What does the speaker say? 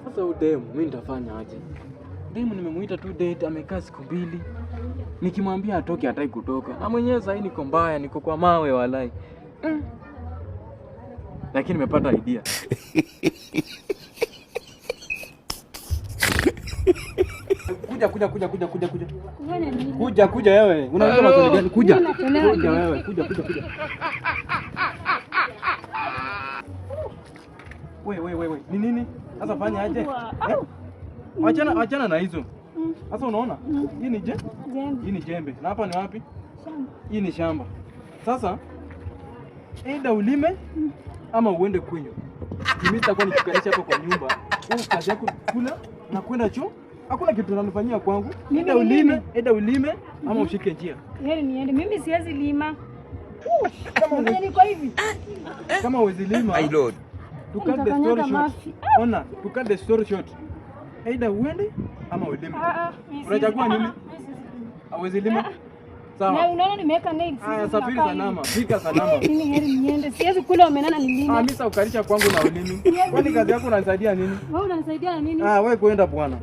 Sasa udemu mimi nitafanya aje? Demu nimemuita tu date, amekaa siku 2. Nikimwambia atoke hataki kutoka. Na mwenyewe sasa niko mbaya, niko kwa mawe walai. Lakini nimepata idea. Kuja wewe. Unajua maswali gani? Kuja wewe. Kuja. Wewe. Ni nini? Sasa fanya aje? Achana na hizo. Sasa unaona? Hii ni jembe. Hii ni jembe. Na hapa ni wapi? Shamba. Hii ni shamba. Sasa aidha ulime ama uende kwenyu. Mimi sitakuwa nikikanisha hapo kwa nyumba. Kazi yako kula na kwenda choo. Hakuna kitu unanifanyia kwangu. Aidha ulime ama ushike njia. Niende. Mimi siwezi lima. Kama niko hivi. Kama huwezi lima. My lord. To cut the story short. Ona, to cut the story short. Aidha uende ama ulime. Unachagua nini? Hauwezi lima? Sawa. Na unaona nimeweka nails. Safiri salama. Fika salama. Mimi heri niende. Siwezi kula umenana ni nini? Mimi sasa ukalisha kwangu na ulimi. Kwani kazi yako unanisaidia nini? Wewe unanisaidia na nini? Wewe kwenda bwana.